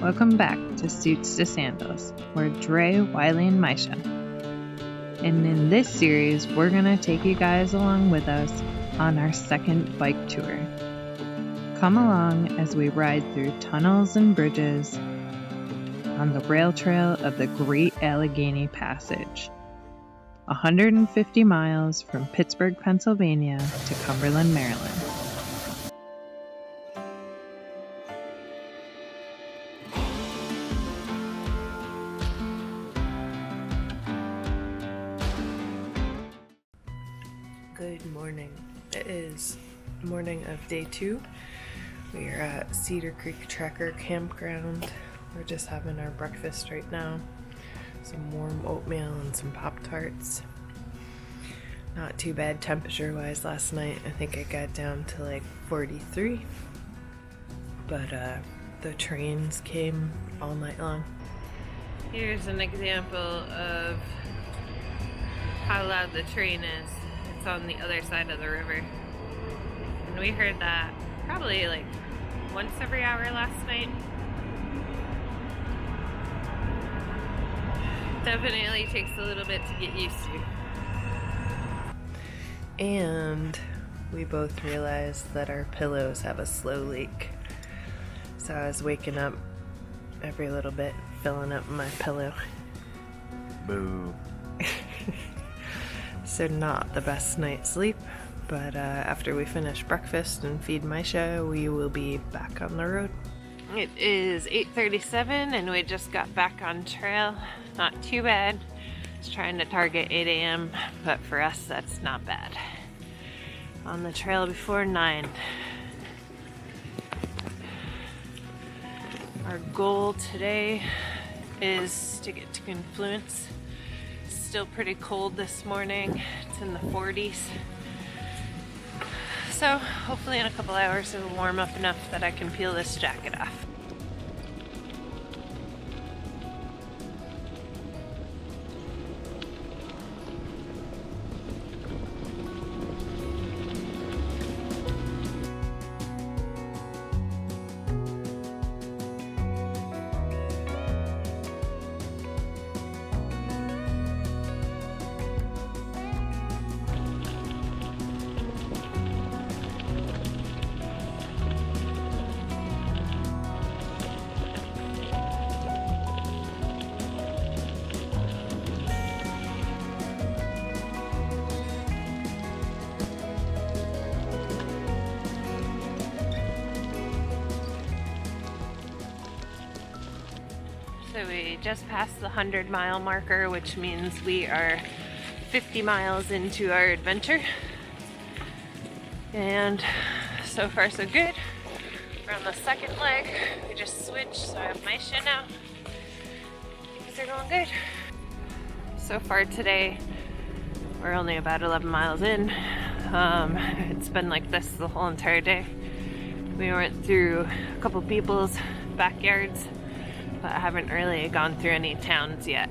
Welcome back to Suits to Sandals. We're Dre, Wiley, and Maisha. And in this series, we're going to take you guys along with us on our second bike tour. Come along as we ride through tunnels and bridges on the rail trail of the Great Allegheny Passage. 150 miles from Pittsburgh, Pennsylvania to Cumberland, Maryland. Good morning. It is morning of day 2. We are at Cedar Creek Tracker Campground. We're just having our breakfast right now. Some warm oatmeal and some Pop-Tarts. Not too bad temperature-wise last night. I think I got down to like 43. But the trains came all night long. Here's an example of how loud the train is. It's on the other side of the river. And we heard that probably like once every hour last night. Definitely takes a little bit to get used to. And we both realized that our pillows have a slow leak. So I was waking up every little bit, filling up my pillow. Boo. So not the best night's sleep, but after we finish breakfast and feed Maisha, we will be back on the road. It is 8:37 and we just got back on trail. Not too bad. I was trying to target 8 a.m., but for us that's not bad. On the trail before 9. Our goal today is to get to Confluence. Still pretty cold this morning. It's in the 40s. So hopefully in a couple hours it'll warm up enough that I can peel this jacket off. So we just passed the 100-mile marker, which means we are 50 miles into our adventure. And so far so good. We're on the second leg. We just switched, so I have Maisha now. Things are going good. So far today, we're only about 11 miles in. It's been like this the whole entire day. We went through a couple people's backyards, but I haven't really gone through any towns yet.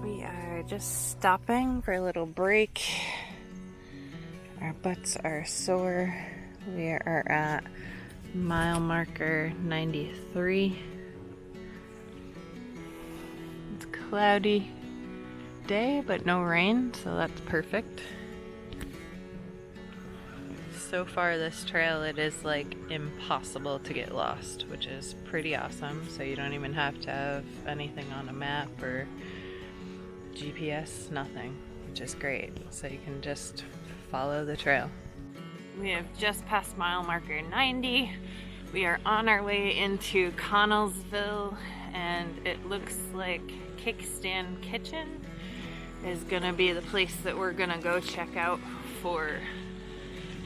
We are just stopping for a little break. Our butts are sore. We are at mile marker 93. It's a cloudy day, but no rain, so that's perfect. So far this trail, it is like impossible to get lost, which is pretty awesome. So you don't even have to have anything on a map or GPS, nothing, which is great. So you can just follow the trail. We have just passed mile marker 90. We are on our way into Connellsville, and it looks like Kickstand Kitchen is gonna be the place that we're gonna go check out for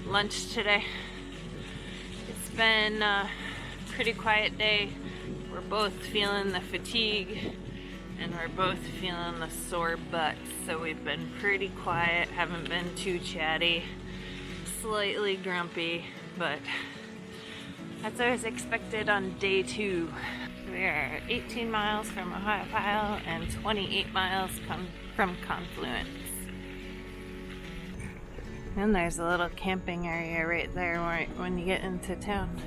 lunch today. It's been a pretty quiet day. We're both feeling the fatigue and we're both feeling the sore butts, so we've been pretty quiet, haven't been too chatty. Slightly grumpy, but That's what was expected on day 2. We are 18 miles from Ohiopyle and 28 miles from Confluence. And there's a little camping area right there when you get into town.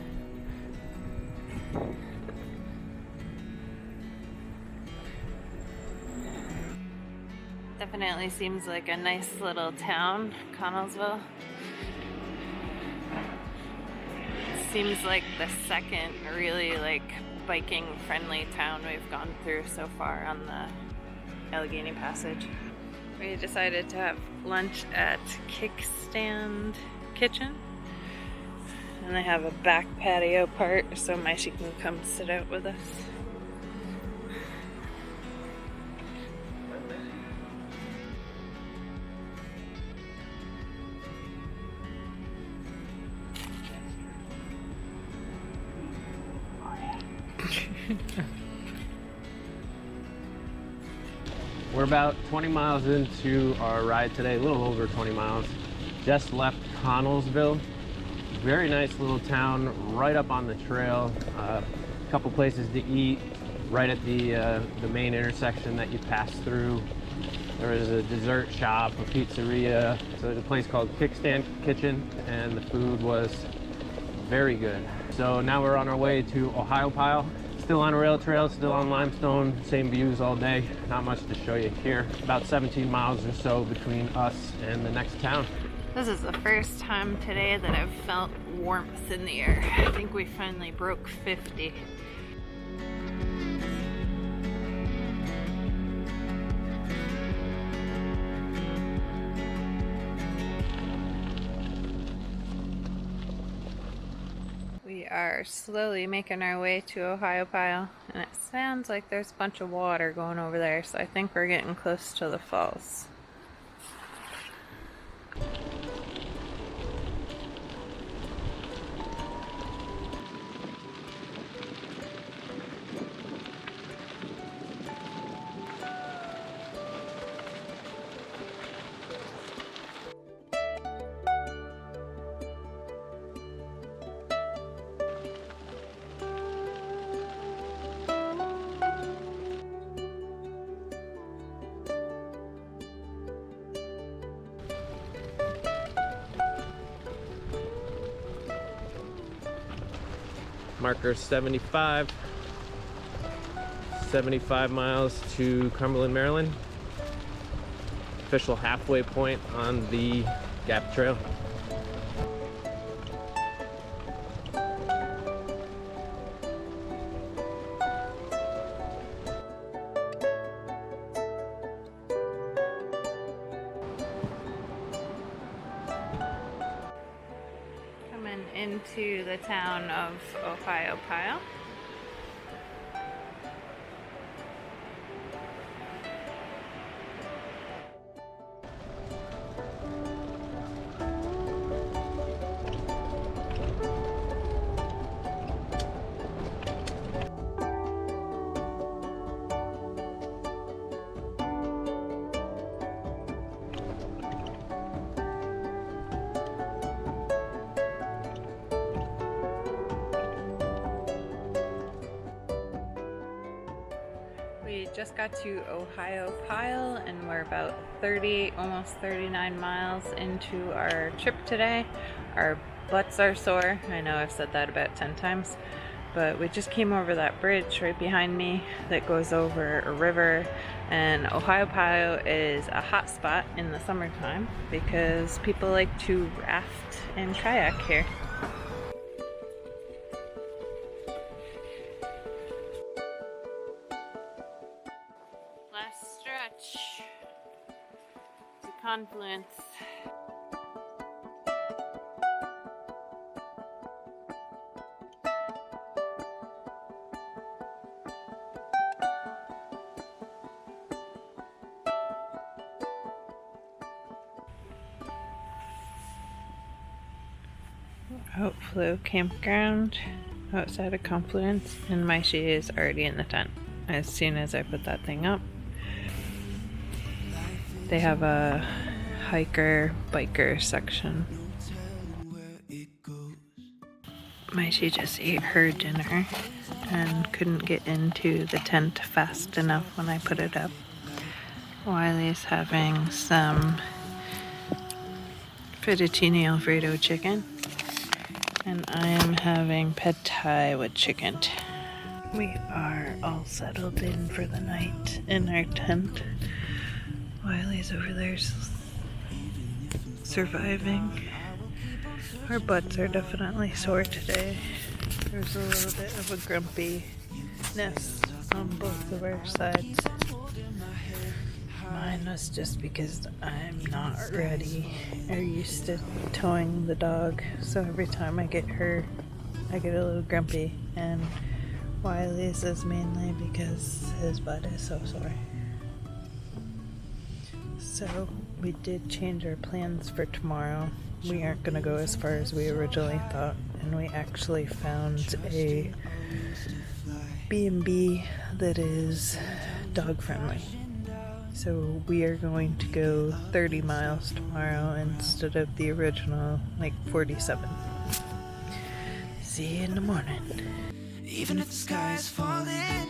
Definitely seems like a nice little town, Connellsville. Seems like the second really biking friendly town we've gone through so far on the Allegheny Passage. We decided to have lunch at Kickstand Kitchen, and they have a back patio part so Maisha can come sit out with us. We're about 20 miles into our ride today, a little over 20 miles. Just left Connellsville. Very nice little town, right up on the trail. A couple places to eat, right at the main intersection that you pass through. There is a dessert shop, a pizzeria. So there's a place called Kickstand Kitchen, and the food was very good. So now we're on our way to Ohiopyle. Still on a rail trail, still on limestone, same views all day. Not much to show you here. About 17 miles or so between us and the next town. This is the first time today that I've felt warmth in the air. I think we finally broke 50. We are slowly making our way to Ohiopyle, and it sounds like there's a bunch of water going over there, so I think we're getting close to the falls. Marker 75. 75 miles to Cumberland, Maryland. Official halfway point on the GAP trail. Coming into the town of Ohiopyle. We just got to Ohiopyle and we're about 30, almost 39 miles into our trip today. Our butts are sore. I know I've said that about 10 times, but we just came over that bridge right behind me that goes over a river, and Ohiopyle is a hot spot in the summertime because people like to raft and kayak here. Last stretch to Confluence. Outflow campground outside of Confluence, and Maisha is already in the tent as soon as I put that thing up. They have a hiker biker section. Maisha just ate her dinner and couldn't get into the tent fast enough when I put it up. Wiley's having some fettuccine Alfredo chicken, and I am having pad thai with chicken. We are all settled in for the night in our tent. Wiley's over there surviving. Our butts are definitely sore today. There's a little bit of a grumpiness on both of our sides. Mine was just because I'm not ready or used to towing the dog, so every time I get her, I get a little grumpy, and Wiley's is mainly because his butt is so sore. So we did change our plans for tomorrow. We aren't going to go as far as we originally thought, and we actually found a B&B that is dog friendly. So we are going to go 30 miles tomorrow instead of the original, 47. See you in the morning. Even if the sky is falling,